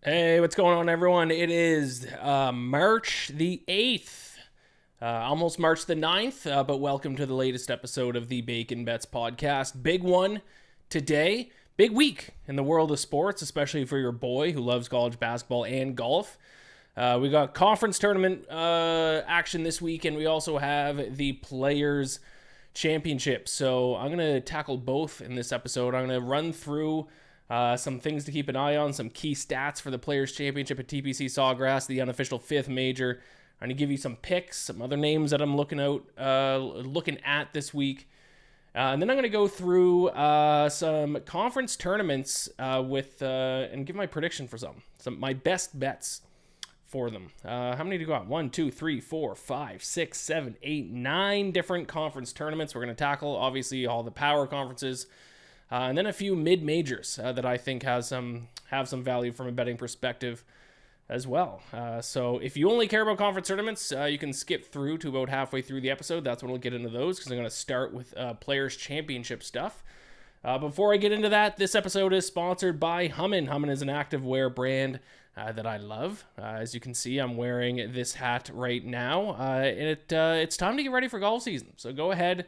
Hey, what's going on, everyone? It is March the 8th, almost March the 9th, but welcome to the latest episode of the Bacon Bets podcast. Big one today, big week in the world of sports, especially for your boy who loves college basketball and golf. We got conference tournament action this week, and we also have the Players' Championship. So I'm going to tackle both in this episode. I'm going to run through some things to keep an eye on, some key stats for the Players' Championship at TPC Sawgrass, the unofficial fifth major. I'm going to give you some picks, some other names that I'm looking at this week. And then I'm going to go through some conference tournaments and give my prediction for some my best bets for them. How many do you got? 1, 2, 3, 4, 5, 6, 7, 8, 9 different conference tournaments. We're going to tackle, obviously, all the power conferences. And then a few mid-majors that I think have some value from a betting perspective as well. So if you only care about conference tournaments, you can skip through to about halfway through the episode. That's when we'll get into those, because I'm going to start with Players' Championship stuff. Before I get into that, this episode is sponsored by Hummin. Hummin is an activewear brand that I love. As you can see, I'm wearing this hat right now. And it's time to get ready for golf season. So go ahead.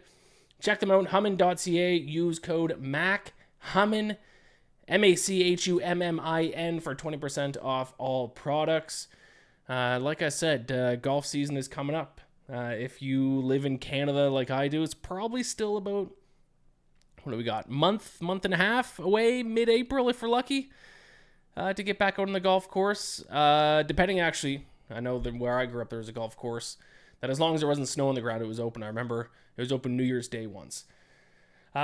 Check them out, hummin.ca. Use code MACHUMMIN, MACHUMMIN, for 20% off all products. Like I said, golf season is coming up. If you live in Canada like I do, it's probably still about, what do we got, month and a half away, mid-April if we're lucky, to get back out on the golf course. Depending, actually, I know that where I grew up there was a golf course that as long as there wasn't snow on the ground, it was open. I remember it was open New Year's Day once.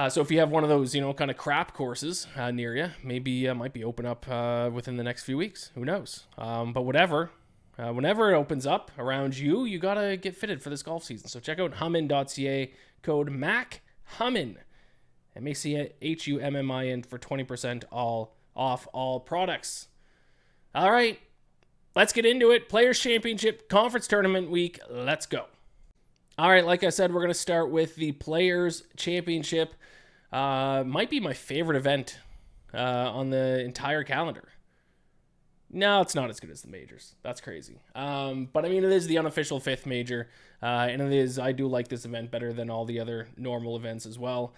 So if you have one of those, kind of crap courses near you, maybe it might be open up within the next few weeks. Who knows? But whenever it opens up around you, you got to get fitted for this golf season. So check out hummin.ca, code MACHUMMIN, MACHUMMIN, for 20% off all products. All right. Let's get into it. Players' Championship Conference Tournament Week. Let's go. All right, like I said, we're going to start with the Players' Championship. Might be my favorite event on the entire calendar. No, it's not as good as the majors. That's crazy. But I mean, it is the unofficial fifth major. And I do like this event better than all the other normal events as well.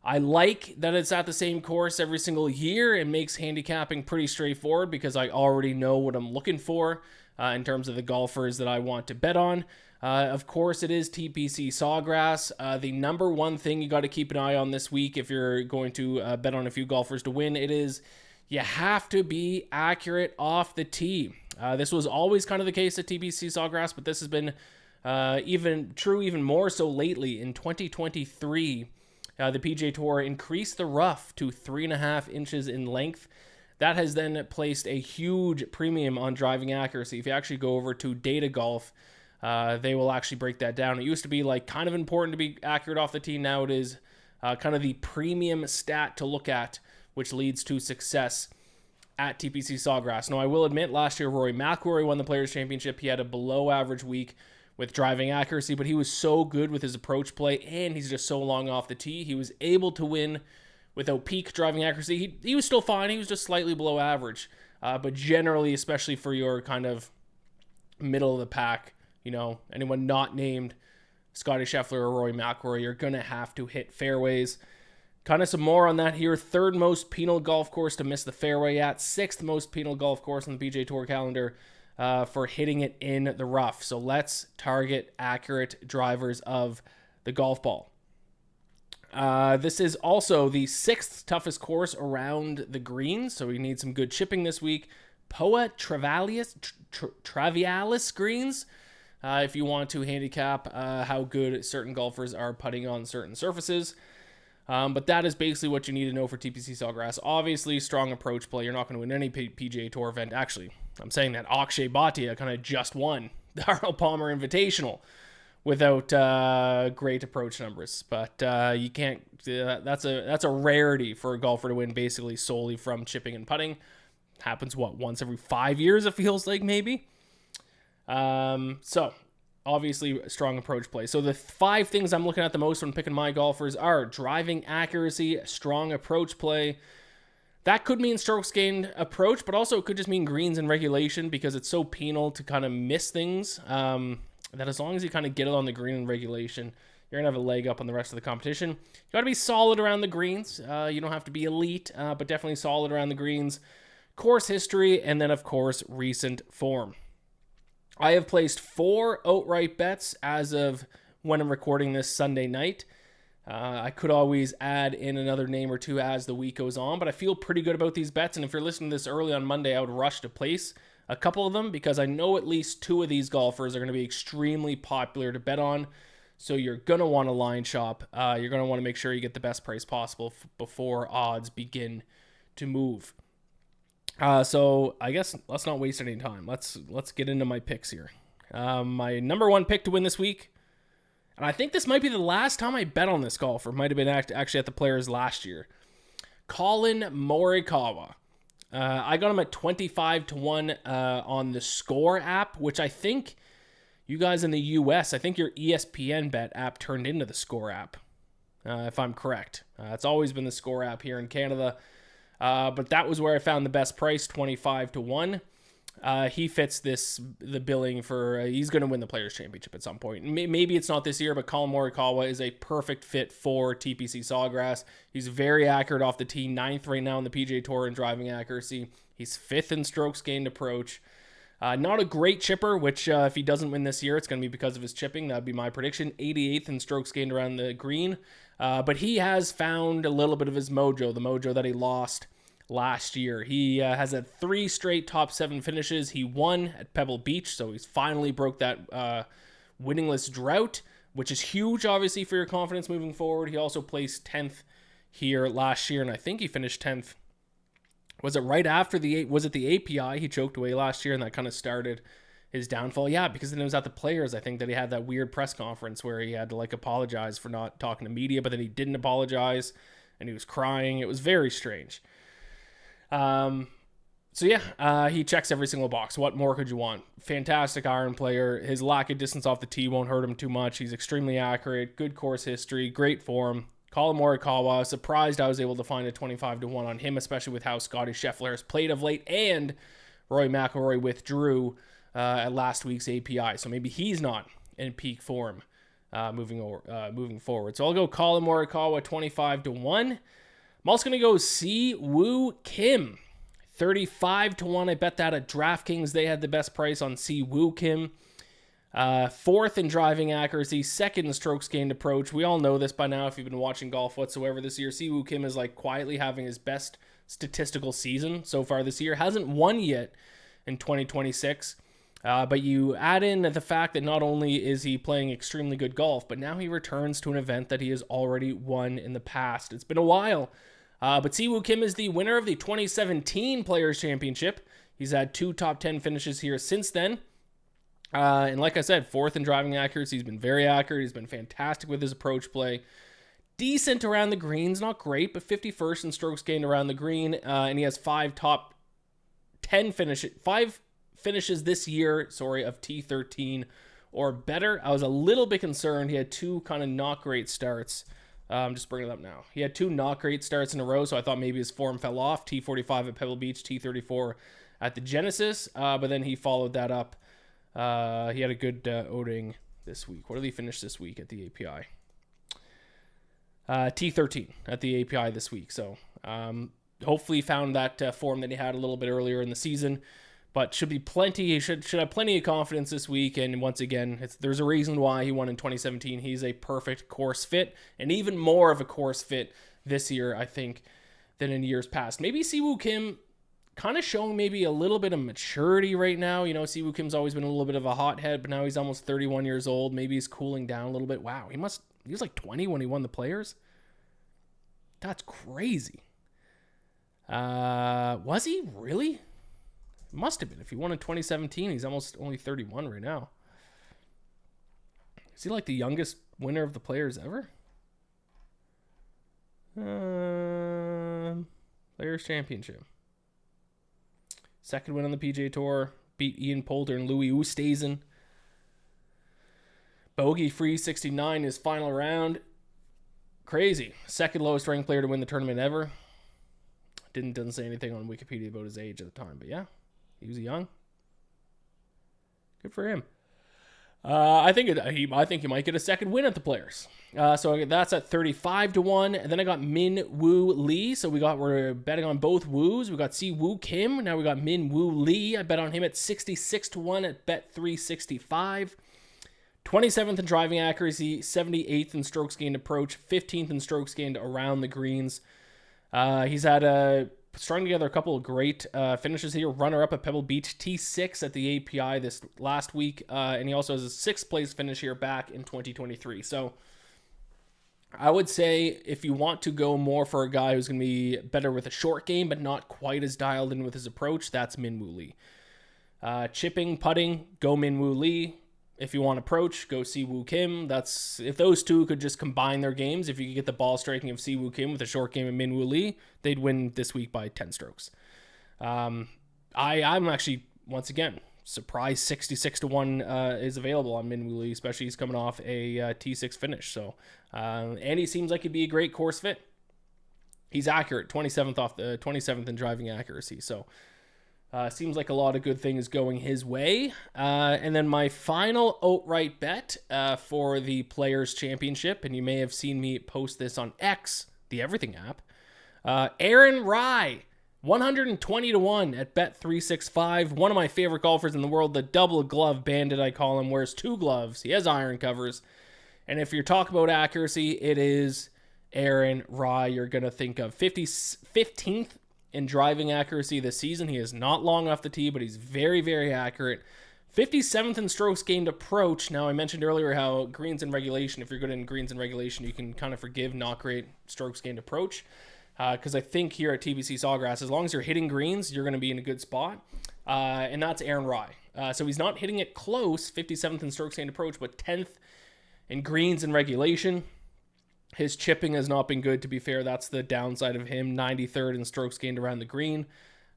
I like that it's at the same course every single year. It makes handicapping pretty straightforward because I already know what I'm looking for in terms of the golfers that I want to bet on. Of course, it is TPC Sawgrass. The number one thing you got to keep an eye on this week if you're going to bet on a few golfers to win, it is you have to be accurate off the tee. This was always kind of the case at TPC Sawgrass, but this has been even more so lately. In 2023, the PGA Tour increased the rough to 3.5 inches in length. That has then placed a huge premium on driving accuracy. If you actually go over to Data Golf, they will actually break that down. It used to be like kind of important to be accurate off the tee. Now it is kind of the premium stat to look at, which leads to success at TPC Sawgrass. Now, I will admit, last year Rory McIlroy won the Players' Championship. He had a below-average week with driving accuracy, but he was so good with his approach play, and he's just so long off the tee. He was able to win without peak driving accuracy. He was still fine. He was just slightly below average. But generally, especially for your kind of middle of the pack, anyone not named Scottie Scheffler or Rory McIlroy, you're going to have to hit fairways. Kind of some more on that here. Third most penal golf course to miss the fairway at. Sixth most penal golf course on the PGA Tour calendar for hitting it in the rough. So let's target accurate drivers of the golf ball. This is also the sixth toughest course around the greens, so we need some good chipping this week. Poa Travialis greens. If you want to handicap how good certain golfers are putting on certain surfaces. But that is basically what you need to know for TPC Sawgrass. Obviously, strong approach play. You're not going to win any PGA Tour event. Actually, I'm saying that Akshay Bhatia kind of just won the Arnold Palmer Invitational without great approach numbers. But you can't. That's a rarity for a golfer to win basically solely from chipping and putting. Happens once every 5 years, it feels like, maybe. So obviously strong approach play. So the 5 things I'm looking at the most when picking my golfers are driving accuracy, strong approach play, That could mean strokes gained approach, but also it could just mean greens in regulation because it's so penal to kind of miss things that as long as you kind of get it on the green in regulation, you're going to have a leg up on the rest of the competition. You got to be solid around the greens. You don't have to be elite, but definitely solid around the greens. Course history, and then, of course, recent form. I have placed 4 outright bets as of when I'm recording this Sunday night. I could always add in another name or two as the week goes on, but I feel pretty good about these bets. And if you're listening to this early on Monday, I would rush to place a couple of them because I know at least 2 of these golfers are going to be extremely popular to bet on. So you're going to want to line shop. You're going to want to make sure you get the best price possible before odds begin to move. So I guess let's not waste any time. Let's get into my picks here. My number 1 pick to win this week. And I think this might be the last time I bet on this golfer. Might have been actually at the Players last year. Collin Morikawa. I got him at 25-1 on the Score app, which I think you guys in the US, I think your ESPN bet app turned into the Score app, if I'm correct. It's always been the Score app here in Canada. But that was where I found the best price, 25-1. He fits the billing for, he's going to win the Players Championship at some point. Maybe it's not this year, but Collin Morikawa is a perfect fit for TPC Sawgrass. He's very accurate off the tee, 9th right now in the PGA Tour in driving accuracy. He's 5th in strokes gained approach. Not a great chipper, which if he doesn't win this year, it's going to be because of his chipping. That would be my prediction. 88th in strokes gained around the green. But he has found a little bit of his mojo, the mojo that he lost last year. He has had 3 straight top 7 finishes. He won at Pebble Beach, so he's finally broke that winningless drought, which is huge, obviously, for your confidence moving forward. He also placed 10th here last year, and I think he finished 10th. Was it right after was it the API he choked away last year, and that kind of started his downfall? Yeah, because then it was at the Players, I think, that he had that weird press conference where he had to apologize for not talking to media, but then he didn't apologize, and he was crying. It was very strange. So yeah, he checks every single box. What more could you want? Fantastic iron player. His lack of distance off the tee won't hurt him too much. He's extremely accurate, good course history, great form. Collin Morikawa, surprised I was able to find a 25-1 on him, especially with how Scotty Scheffler has played of late, and Rory McIlroy withdrew at last week's API, so maybe he's not in peak form moving forward. So I'll go Collin Morikawa 25-1. I'm also going to go Si Woo Kim, 35-1. I bet that at DraftKings they had the best price on Si Woo Kim. 4th in driving accuracy, 2nd in strokes gained approach. We all know this by now if you've been watching golf whatsoever this year. Si Woo Kim is quietly having his best statistical season so far this year. Hasn't won yet in 2026. But you add in the fact that not only is he playing extremely good golf, but now he returns to an event that he has already won in the past. It's been a while. But Si Woo Kim is the winner of the 2017 Players Championship. He's had 2 top 10 finishes here since then. And like I said, 4th in driving accuracy. He's been very accurate. He's been fantastic with his approach play. Decent around the greens, not great, but 51st in strokes gained around the green. And he has 5 top 10 finishes, 5 finishes this year, of T13 or better. I was a little bit concerned. He had 2 kind of not great starts. I'm just bringing it up now. He had 2 not great starts in a row, so I thought maybe his form fell off. T45 at Pebble Beach, T34 at the Genesis, but then he followed that up. He had a good outing this week. What did he finish this week at the API? T13 at the API this week. So hopefully he found that form that he had a little bit earlier in the season. But should be plenty. He should have plenty of confidence this week. And once again, there's a reason why he won in 2017. He's a perfect course fit, and even more of a course fit this year, I think, than in years past. Maybe Si Woo Kim kind of showing maybe a little bit of maturity right now. You know, Si Woo Kim's always been a little bit of a hothead, but now he's almost 31 years old. Maybe he's cooling down a little bit. Wow, he was 20 when he won the Players. That's crazy. Was he really? Must have been. If he won in 2017, he's almost only 31 right now. Is he the youngest winner of the Players ever? Players Championship. 2nd win on the PGA Tour. Beat Ian Poulter and Louis Oosthuizen. Bogey-free 69 his final round. Crazy. 2nd lowest ranked player to win the tournament ever. Doesn't say anything on Wikipedia about his age at the time, but yeah, he was young. Good for him. I think he might get a second win at the Players. So that's at 35-1. And then I got Min Woo Lee. So we're betting on both Woos. We got Si Woo Kim. Now we got Min Woo Lee. I bet on him at 66-1 at Bet365. 27th in driving accuracy, 78th in strokes gained approach, 15th in strokes gained around the greens. He's had strung together a couple of great finishes here. Runner-up at Pebble Beach, T6 at the API this last week. And he also has a 6th place finish here back in 2023. So I would say if you want to go more for a guy who's going to be better with a short game, but not quite as dialed in with his approach, that's Min Woo Lee. Chipping, putting, go Min Woo Lee. If you want approach, go Si Woo Kim. That's if those two could just combine their games. If you could get the ball striking of Si Woo Kim with a short game of Min Woo Lee, they'd win this week by 10 strokes. I'm actually, once again, surprised 66-1 is available on Min Woo Lee, especially he's coming off a T6 finish. So, and he seems like he'd be a great course fit. He's accurate, 27th in driving accuracy. So. Seems like a lot of good things going his way. And then my final outright bet for the Players' Championship, and you may have seen me post this on X, the Everything app. Aaron Rai, 120-1 at Bet365. One of my favorite golfers in the world, the double glove bandit, I call him, wears 2 gloves. He has iron covers. And if you're talking about accuracy, it is Aaron Rai you're going to think of. 15th in driving accuracy this season. He is not long off the tee, but he's very, very accurate. 57th in strokes gained approach. Now, I mentioned earlier how greens and regulation, if you're good in greens and regulation, you can kind of forgive not great strokes gained approach. Because I think here at TBC Sawgrass, as long as you're hitting greens, you're going to be in a good spot. And that's Aaron Rai. So he's not hitting it close, 57th in strokes gained approach, but 10th in greens and regulation. His chipping has not been good, to be fair. That's the downside of him. 93rd in strokes gained around the green.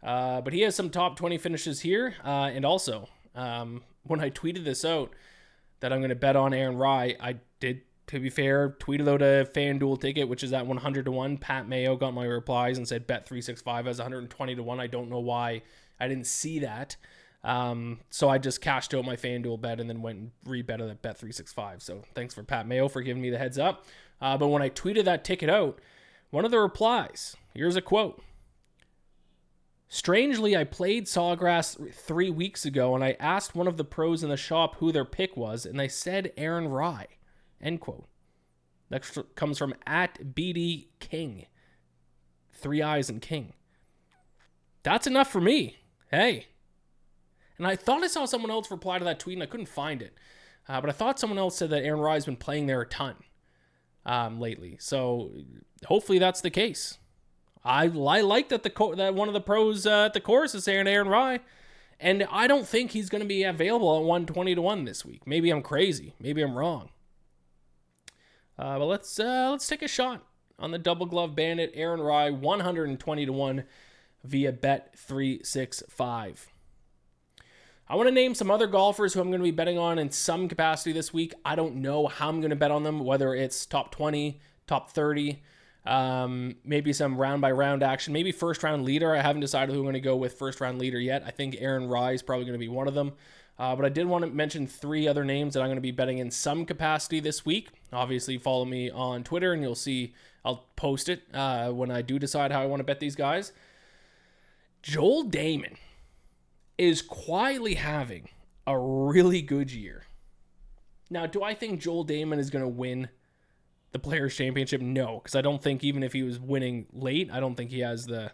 But he has some top 20 finishes here. And also, when I tweeted this out, that I'm going to bet on Aaron Rai, I did, to be fair, tweeted out a FanDuel ticket, which is at 100-1. Pat Mayo got my replies and said Bet365 has 120-1. I don't know why I didn't see that. So I just cashed out my FanDuel bet and then went and rebetted at Bet365. So thanks for Pat Mayo for giving me the heads up. But when I tweeted that ticket out, one of the replies, here's a quote. Strangely, I played Sawgrass 3 weeks ago and I asked one of the pros in the shop who their pick was and they said Aaron Rai. End quote. That comes from @BD King. 3 eyes and King. That's enough for me. Hey. And I thought I saw someone else reply to that tweet and I couldn't find it. But I thought someone else said that Aaron Rai's been playing there a ton lately. So hopefully that's the case. I like that that one of the pros at the course is saying Aaron Rai. And I don't think he's going to be available at 120-1 this week. Maybe I'm crazy. Maybe I'm wrong. But let's take a shot on the double glove bandit Aaron Rai, 120-1 via Bet365. I want to name some other golfers who I'm going to be betting on in some capacity this week. I don't know how I'm going to bet on them, whether it's top 20, top 30, maybe some round-by-round action, maybe first-round leader. I haven't decided who I'm going to go with first-round leader yet. I think Aaron Rai is probably going to be one of them. But I did want to mention 3 other names that I'm going to be betting in some capacity this week. Obviously, follow me on Twitter, and you'll see I'll post it when I do decide how I want to bet these guys. Joel Dahmen is quietly having a really good year. Now, do I think Joel Dahmen is going to win the Players' Championship? No, because I don't think even if he was winning late, I don't think he has the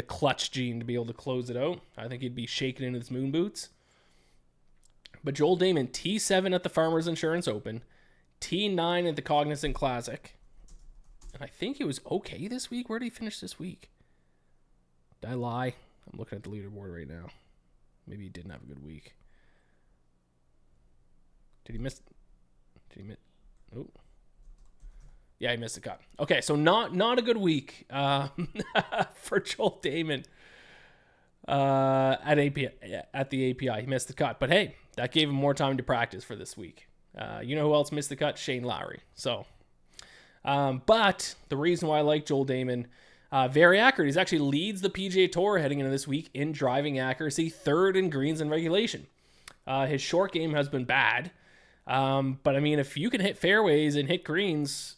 clutch gene to be able to close it out. I think he'd be shaking in his moon boots. But Joel Dahmen, T7 at the Farmers Insurance Open, T9 at the Cognizant Classic. And I think he was okay this week. Where did he finish this week? Did I lie? I'm looking at the leaderboard right now. Maybe he didn't have a good week. Did he miss? Oh. Yeah, he missed the cut. Okay, so not a good week for Joel Dahmen at the API. He missed the cut. But hey, that gave him more time to practice for this week. You know who else missed the cut? Shane Lowry. So But the reason why I like Joel Damon, very accurate. He's actually leads the PGA Tour heading into this week in driving accuracy, third in greens and regulation. His short game has been bad. But I mean, if you can hit fairways and hit greens,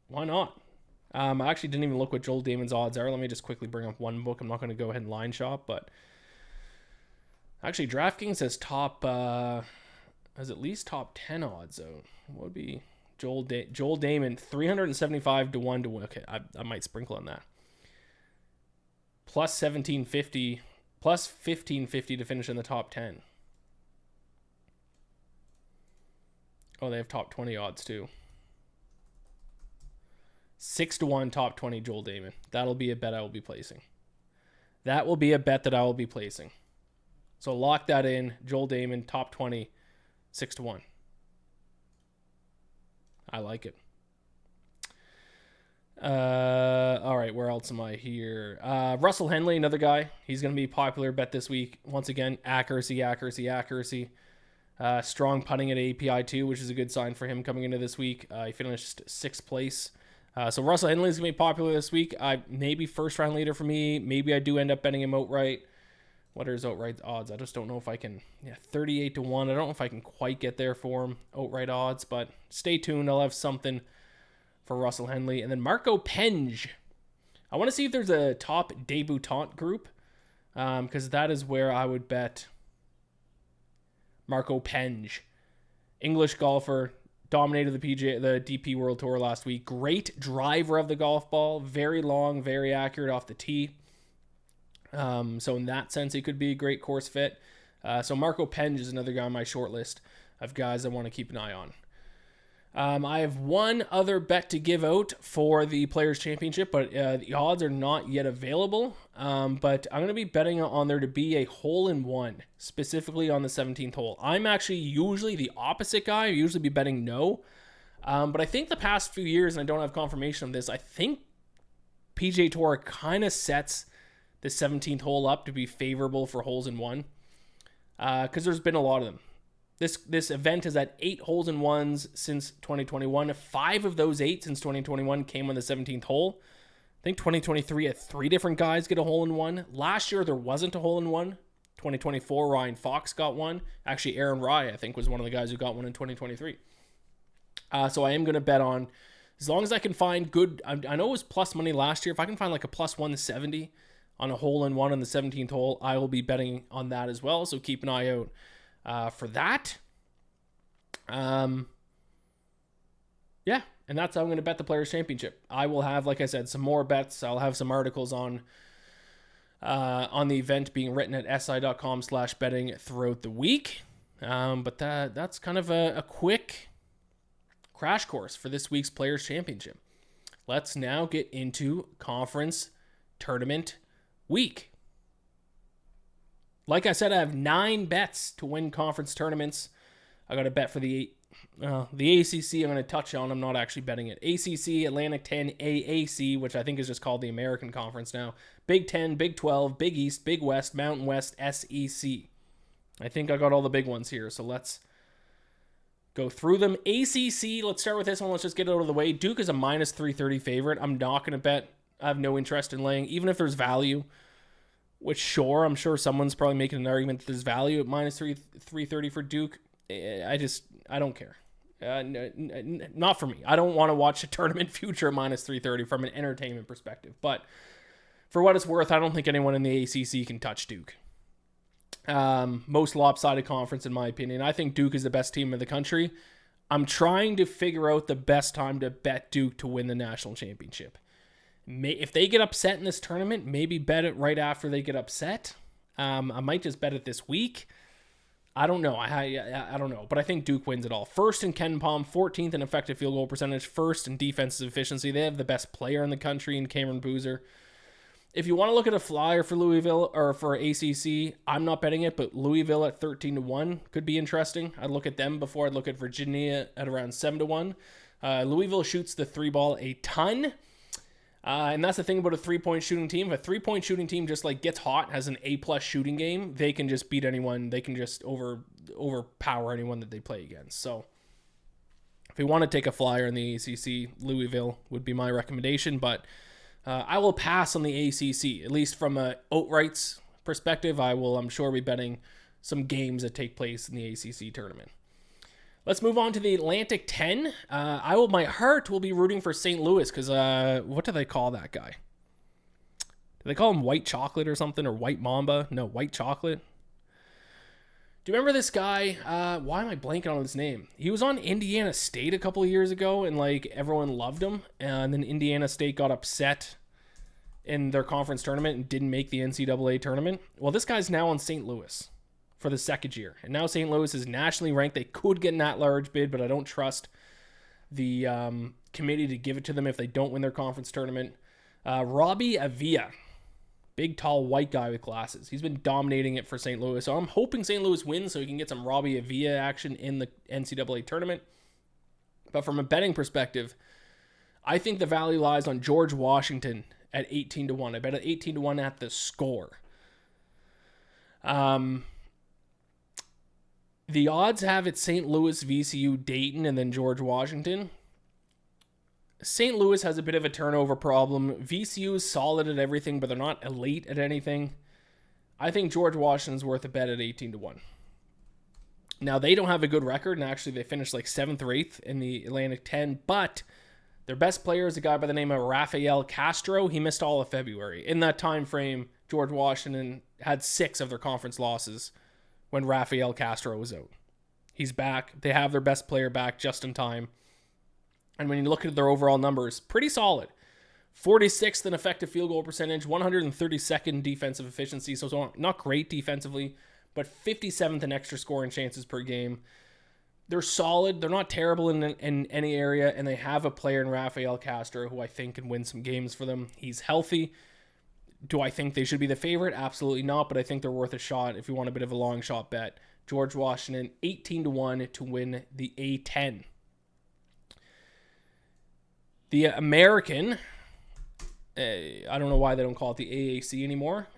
why not? I actually didn't even look what Joel Damon's odds are. Let me just quickly bring up one book. I'm not going to go ahead and line shop, but actually DraftKings has has at least top 10 odds. So what would be Joel Damon, 375 to 1 to 1. Okay, I might sprinkle on that. Plus 1750, plus 1550 to finish in the top 10. Oh, they have top 20 odds too. 6 to 1 top 20 Joel Damon. That'll be a bet I will be placing. That will be a bet that I will be placing. So lock that in. Joel Damon, top 20, 6 to 1. I like it. All right, where else am I here? Russell Henley, another guy. He's going to be a popular bet this week. Once again, accuracy. Strong putting at API 2, which is a good sign for him coming into this week. He finished 6th place. So Russell Henley is going to be popular this week. Maybe first round leader for me. Maybe I do end up betting him outright. What are his outright odds? I just don't know if I can. 38 to 1. I don't know if I can quite get there for him. Outright odds, but stay tuned. I'll have something for Russell Henley. And then Marco Penge. I want to see if there's a top debutant group, because that is where I would bet Marco Penge. English golfer. Dominated the DP World Tour last week. Great driver of the golf ball. Very long, very accurate off the tee. So in that sense, he could be a great course fit. So Marco Penge is another guy on my short list of guys I want to keep an eye on. I have one other bet to give out for the Players' Championship, but the odds are not yet available. But I'm going to be betting on there to be a hole-in-one, specifically on the 17th hole. I'm actually usually the opposite guy. I usually be betting no. But I think the past few years, and I don't have confirmation of this, I think PGA Tour kind of sets the 17th hole up to be favorable for holes-in-one, because there's been a lot of them. This event has had 8 holes-in-ones since 2021. 5 of those 8 since 2021 came on the 17th hole. I think 2023 had 3 different guys get a hole-in-one. Last year, there wasn't a hole-in-one. 2024, Ryan Fox got one. Actually, Aaron Rye, I think, was one of the guys who got one in 2023. So I am going to bet on, as long as I can find good, I know it was plus money last year. If I can find like a plus 170 on a hole-in-one on the 17th hole, I will be betting on that as well. So keep an eye out for that. Yeah, and that's how I'm going to bet the Players' Championship. I will have, like I said, some more bets. I'll have some articles on the event being written at si.com/betting throughout the week. But that's kind of a quick crash course for this week's Players' Championship. Let's now get into conference tournament week. Like I said, I have 9 bets to win conference tournaments. I got a bet for the ACC. I'm going to touch on. I'm not actually betting it. ACC, Atlantic 10, AAC, which I think is just called the American Conference now. Big 10, Big 12, Big East, Big West, Mountain West, SEC. I think I got all the big ones here, so let's go through them. ACC, let's start with this one. Let's just get it out of the way. Duke is a minus 330 favorite. I'm not going to bet. I have no interest in laying, even if there's value. Which, sure, I'm sure someone's probably making an argument that there's value at minus 330 for Duke. I don't care. Not for me. I don't want to watch a tournament future at minus 330 from an entertainment perspective. But for what it's worth, I don't think anyone in the ACC can touch Duke. Most lopsided conference, in my opinion. I think Duke is the best team in the country. I'm trying to figure out the best time to bet Duke to win the national championship. If they get upset in this tournament, maybe bet it right after they get upset. I might just bet it this week. I don't know. I don't know. But I think Duke wins it all. First in Ken Palm, 14th in effective field goal percentage, first in defensive efficiency. They have the best player in the country in Cameron Boozer. If you want to look at a flyer for Louisville or for ACC, I'm not betting it, but Louisville at 13 to 1 could be interesting. I'd look at them before I'd look at Virginia at around 7 to 1. Louisville shoots the 3-ball a ton. And that's the thing about a 3-point shooting team. If a 3-point shooting team just like gets hot, has an A+ shooting game, they can just beat anyone. They can just overpower anyone that they play against. So you want to take a flyer in the ACC, Louisville would be my recommendation, but I will pass on the ACC, at least from a outrights perspective. I'm sure be betting some games that take place in the ACC tournament. Let's move on to the Atlantic 10. My heart will be rooting for St. Louis because what do they call that guy? Do they call him White Chocolate or something, or White Mamba? No, White Chocolate. Do you remember this guy? Why am I blanking on his name? He was on Indiana State a couple of years ago, and like everyone loved him. And then Indiana State got upset in their conference tournament and didn't make the NCAA tournament. Well, this guy's now on St. Louis for the second year, and now St. Louis is nationally ranked. They could get an at-large bid, but I don't trust the committee to give it to them if they don't win their conference tournament. Robbie Avila. Big, tall, white guy with glasses. He's been dominating it for St. Louis. So I'm hoping St. Louis wins so he can get some Robbie Avila action in the NCAA tournament. But from a betting perspective, I think the value lies on George Washington at 18-1. I bet at 18-1 at the score. The odds have it St. Louis, VCU, Dayton, and then George Washington. St. Louis has a bit of a turnover problem. VCU is solid at everything, but they're not elite at anything. I think George Washington's worth a bet at 18-1. Now, they don't have a good record, and actually they finished like 7th or 8th in the Atlantic 10, but their best player is a guy by the name of Rafael Castro. He missed all of February. In that time frame, George Washington had 6 of their conference losses when Rafael Castro was out. He's back. They have their best player back just in time. And when you look at their overall numbers, pretty solid. 46th in effective field goal percentage, 132nd defensive efficiency, so not great defensively, but 57th in extra scoring chances per game. They're solid. They're not terrible in any area, and they have a player in Rafael Castro who I think can win some games for them. He's healthy. Do I think they should be the favorite? Absolutely not, but I think they're worth a shot if you want a bit of a long shot bet. George Washington, 18-1 to win the A10. The American, I don't know why they don't call it the AAC anymore.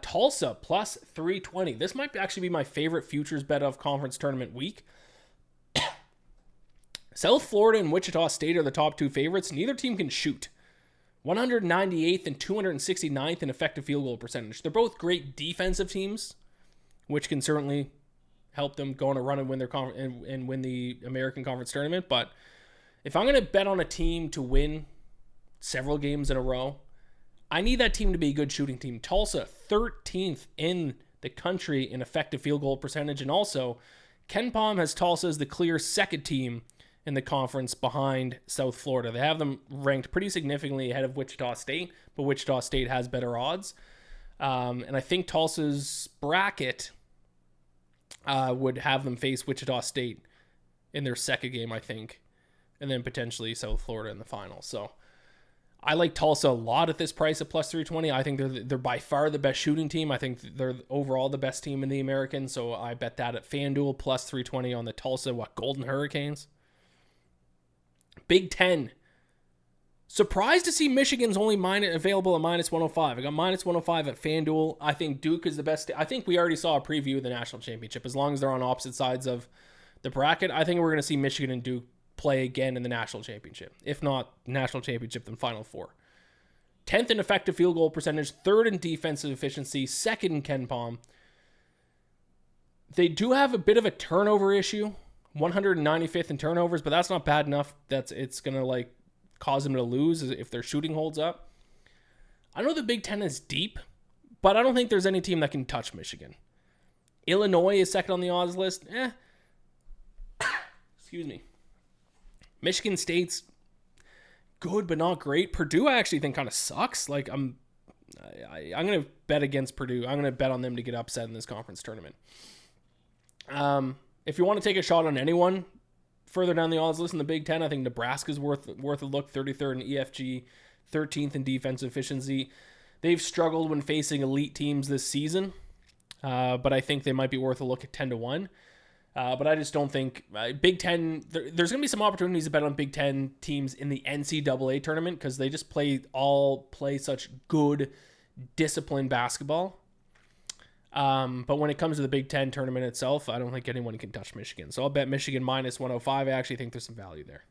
Tulsa, plus 320. This might actually be my favorite futures bet of conference tournament week. South Florida and Wichita State are the top 2 favorites. Neither team can shoot. 198th and 269th in effective field goal percentage. They're both great defensive teams, which can certainly help them go on a run and win their and win the American Conference tournament. But if I'm going to bet on a team to win several games in a row, I need that team to be a good shooting team. Tulsa, 13th in the country in effective field goal percentage. And also, Ken Pom has Tulsa as the clear second team in the conference behind South Florida. They have them ranked pretty significantly ahead of Wichita State, but Wichita State has better odds. And I think Tulsa's bracket would have them face Wichita State in their second game, I think, and then potentially South Florida in the final. So I like Tulsa a lot at this price at plus 320. I think they're by far the best shooting team. I think they're overall the best team in the American. So I bet that at FanDuel plus 320 on the Tulsa, Golden Hurricanes. Big Ten. Surprised to see Michigan's only available at minus 105. I got minus 105 at FanDuel. I think Duke is the best. I think we already saw a preview of the national championship. As long as they're on opposite sides of the bracket, I think we're going to see Michigan and Duke play again in the national championship. If not national championship, then Final Four. 10th in effective field goal percentage, 3rd in defensive efficiency, 2nd in Ken Pom. They do have a bit of a turnover issue, 195th in turnovers, but that's not bad enough. It's going to cause them to lose if their shooting holds up. I know the Big Ten is deep, but I don't think there's any team that can touch Michigan. Illinois is second on the odds list. Excuse me. Michigan State's good, but not great. Purdue, I actually think kind of sucks. I'm going to bet against Purdue. I'm going to bet on them to get upset in this conference tournament. If you want to take a shot on anyone further down the odds list in the Big Ten, I think Nebraska's worth a look. 33rd in EFG, 13th in defensive efficiency. They've struggled when facing elite teams this season, but I think they might be worth a look at 10-1. But I just don't think Big Ten, there's going to be some opportunities to bet on Big Ten teams in the NCAA tournament because they just play such good, disciplined basketball. But when it comes to the Big Ten tournament itself, I don't think anyone can touch Michigan. So I'll bet Michigan minus 105. I actually think there's some value there.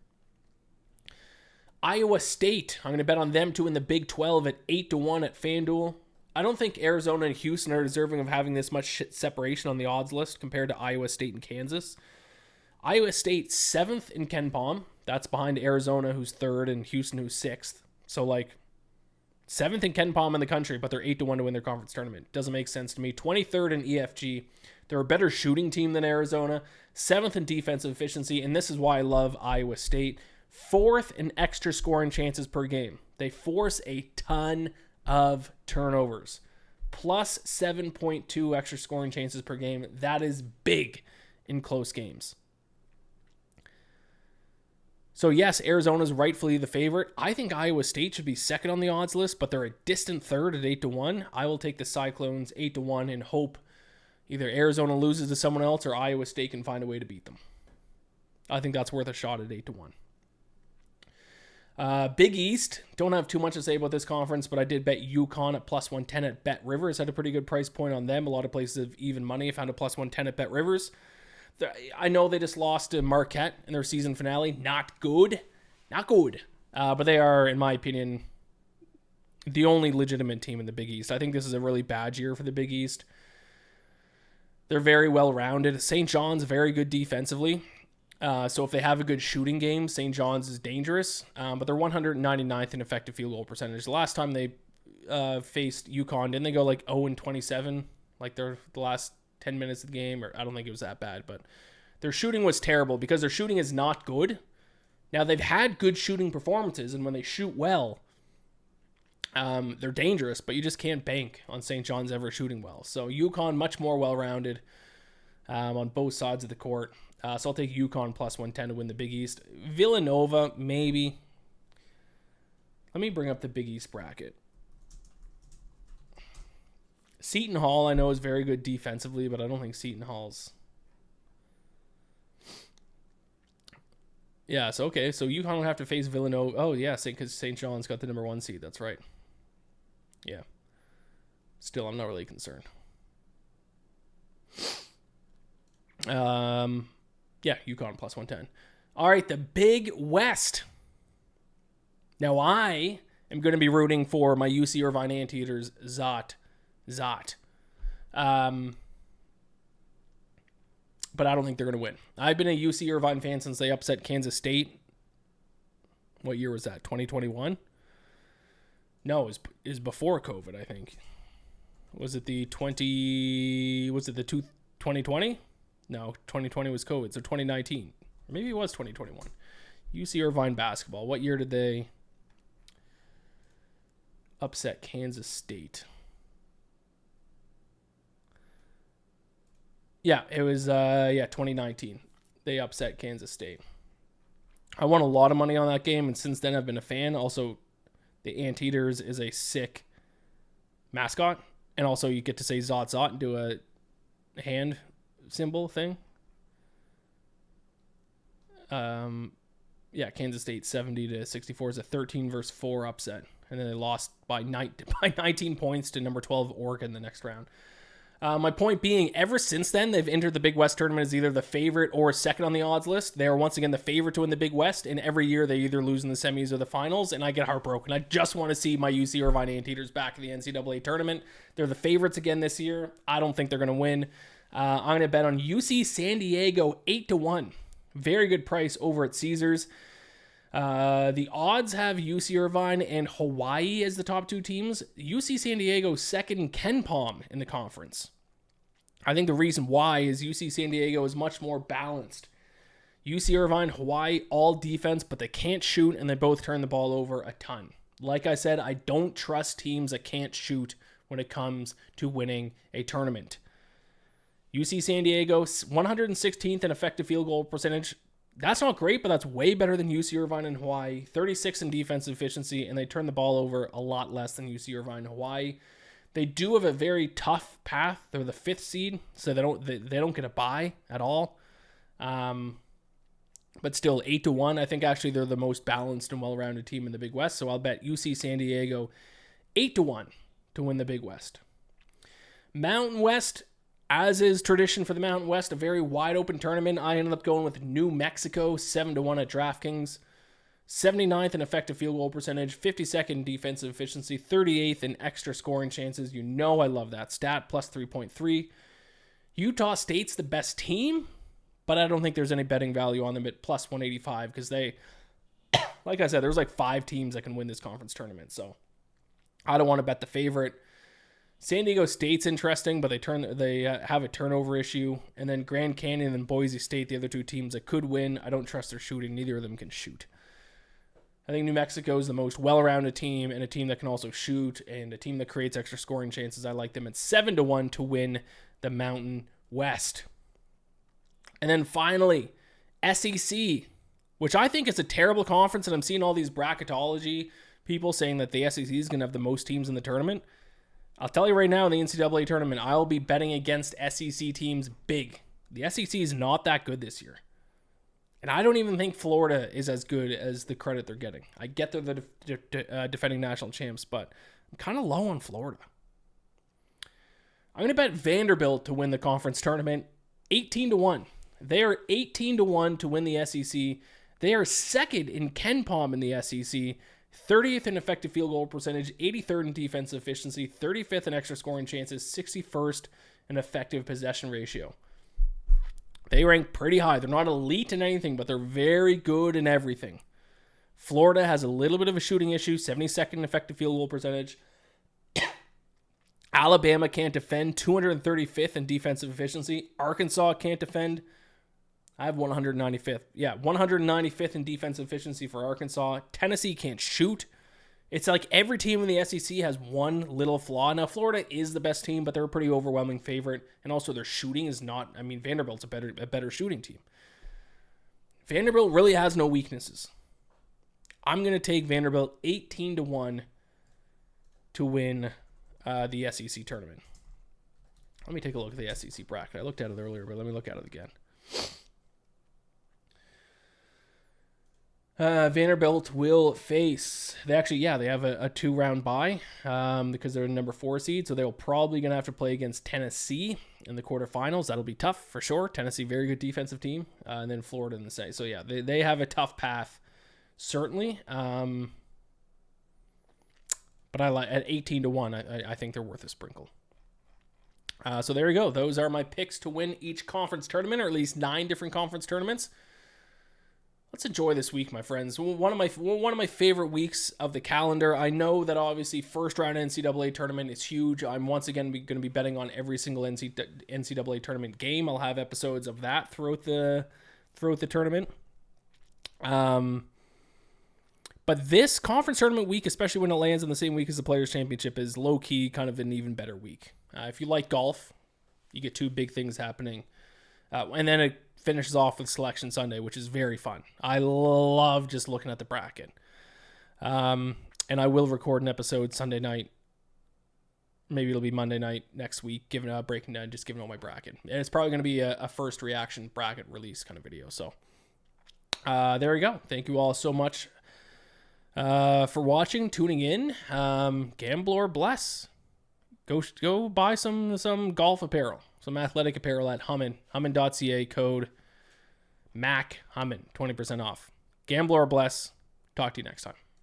Iowa State, I'm going to bet on them to win the Big 12 at 8-1 at FanDuel. I don't think Arizona and Houston are deserving of having this much separation on the odds list compared to Iowa State and Kansas. Iowa State 7th in KenPom. That's behind Arizona, who's 3rd, and Houston, who's 6th. So, 7th in KenPom in the country, but they're 8-1 to win their conference tournament. Doesn't make sense to me. 23rd in EFG. They're a better shooting team than Arizona. 7th in defensive efficiency, and this is why I love Iowa State. 4th in extra scoring chances per game. They force a ton of turnovers. Plus 7.2 extra scoring chances per game. That is big in close games. So yes, Arizona's rightfully the favorite. I think Iowa State should be second on the odds list, but they're a distant third at 8-1. I will take the Cyclones 8-1 and hope either Arizona loses to someone else or Iowa State can find a way to beat them. I think that's worth a shot at 8-1. Big East, don't have too much to say about this conference, but I did bet UConn at plus 110 at Bet Rivers. Had a pretty good price point on them. A lot of places have even money. I found a plus 110 at Bet Rivers. I know they just lost to Marquette in their season finale. Not good. But they are, in my opinion, the only legitimate team in the Big East. I think this is a really bad year for the Big East. They're very well-rounded. St. John's very good defensively. So if they have a good shooting game, St. John's is dangerous. But they're 199th in effective field goal percentage. The last time they faced UConn, didn't they go 0-27? They're the last 10 minutes of the game, or I don't think it was that bad, but their shooting was terrible because their shooting is not good. Now, they've had good shooting performances, and when they shoot well, they're dangerous, but you just can't bank on St. John's ever shooting well. So UConn, much more well-rounded on both sides of the court. So I'll take UConn plus 110 to win the Big East. Villanova, maybe. Let me bring up the Big East bracket. Seton Hall, I know, is very good defensively, but I don't think Seton Hall's... Yeah, so okay. So UConn will have to face Villanova. Oh, yeah, because St. John's got the number 1 seed. That's right. Yeah. Still, I'm not really concerned. Yeah, UConn plus 110. All right, the Big West. Now, I am going to be rooting for my UC Irvine Anteaters, Zot. But I don't think they're going to win. I've been a UC Irvine fan since they upset Kansas State. What year was that? 2021? No, it was before COVID, I think. Was it the 2020? No, 2020 was COVID, so 2019. Or maybe it was 2021. UC Irvine basketball. What year did they upset Kansas State? Yeah, it was 2019. They upset Kansas State. I won a lot of money on that game, and since then I've been a fan. Also, the Anteaters is a sick mascot, and also you get to say Zot and do a hand symbol thing. Kansas State 70-64 is a 13-4 upset, and then they lost by 19 points to number 12 Oregon the next round. My point being, ever since then, they've entered the Big West tournament as either the favorite or second on the odds list. They are once again the favorite to win the Big West, and every year they either lose in the semis or the finals, and I get heartbroken. I just want to see my UC Irvine Anteaters back in the NCAA tournament. They're the favorites again this year. I don't think they're going to win. I'm going to bet on UC San Diego 8-1. Very good price over at Caesars. The odds have UC Irvine and Hawaii as the top 2 teams. UC San Diego second in KenPom in the conference. I think the reason why is UC San Diego is much more balanced. UC Irvine, Hawaii, all defense, but they can't shoot, and they both turn the ball over a ton. Like I said, I don't trust teams that can't shoot when it comes to winning a tournament. UC San Diego, 116th in effective field goal percentage. That's not great, but that's way better than UC Irvine and Hawaii. 36 in defensive efficiency, and they turn the ball over a lot less than UC Irvine and Hawaii. They do have a very tough path. They're the 5th seed, so they don't get a bye at all. But still, 8-1. I think actually they're the most balanced and well-rounded team in the Big West, so I'll bet UC San Diego 8-1 to win the Big West. Mountain West, as is tradition for the Mountain West, a very wide-open tournament. I ended up going with New Mexico, 7-1 at DraftKings. 79th in effective field goal percentage, 52nd in defensive efficiency, 38th in extra scoring chances. You know I love that stat, plus 3.3. Utah State's the best team, but I don't think there's any betting value on them at plus 185 because they, like I said, there's like 5 teams that can win this conference tournament. So I don't want to bet the favorite. San Diego State's interesting, but they have a turnover issue. And then Grand Canyon and Boise State, the other 2 teams that could win. I don't trust their shooting. Neither of them can shoot. I think New Mexico is the most well-rounded team and a team that can also shoot and a team that creates extra scoring chances. I like them at 7-1 to win the Mountain West. And then finally, SEC, which I think is a terrible conference, and I'm seeing all these bracketology people saying that the SEC is going to have the most teams in the tournament. I'll tell you right now, in the NCAA tournament, I'll be betting against SEC teams big. The SEC is not that good this year. And I don't even think Florida is as good as the credit they're getting. I get they're the defending national champs, but I'm kind of low on Florida. I'm going to bet Vanderbilt to win the conference tournament 18-1. They are 18-1 to win the SEC. They are second in KenPom in the SEC, 30th in effective field goal percentage, 83rd in defensive efficiency, 35th in extra scoring chances, 61st in effective possession ratio. They rank pretty high. They're not elite in anything, but they're very good in everything. Florida has a little bit of a shooting issue, 72nd in effective field goal percentage. Alabama can't defend, 235th in defensive efficiency. Arkansas can't defend. I have 195th. Yeah, 195th in defensive efficiency for Arkansas. Tennessee can't shoot. It's like every team in the SEC has one little flaw. Now, Florida is the best team, but they're a pretty overwhelming favorite. And also their shooting is not, I mean, Vanderbilt's a better shooting team. Vanderbilt really has no weaknesses. I'm going to take Vanderbilt 18-1 to win the SEC tournament. Let me take a look at the SEC bracket. I looked at it earlier, but let me look at it again. Vanderbilt will face, they have a 2-round bye because they're a number 4 seed, so they're probably going to have to play against Tennessee in the quarterfinals. That'll be tough for sure. Tennessee, very good defensive team, and then Florida in the same. So yeah, they have a tough path, certainly. But I like at 18-1. I think they're worth a sprinkle. So there you go. Those are my picks to win each conference tournament, or at least 9 different conference tournaments. Let's enjoy this week, my friends. One of my favorite weeks of the calendar. I know that obviously first round NCAA tournament is huge. I'm once again going to be betting on every single NCAA tournament game. I'll have episodes of that throughout the tournament. But this conference tournament week, especially when it lands in the same week as the Players' Championship, is low-key kind of an even better week. If you like golf, you get 2 big things happening. And then it finishes off with Selection Sunday, which is very fun. I love just looking at the bracket. And I will record an episode Sunday night. Maybe it'll be Monday night next week, breaking down, just giving all my bracket. And it's probably going to be a first reaction bracket release kind of video. So there we go. Thank you all so much for watching, tuning in. Gamble or bless. Go buy some golf apparel. Some athletic apparel at Hummin. Hummin.ca, code MAC Hummin, 20% off. Gamble or bless. Talk to you next time.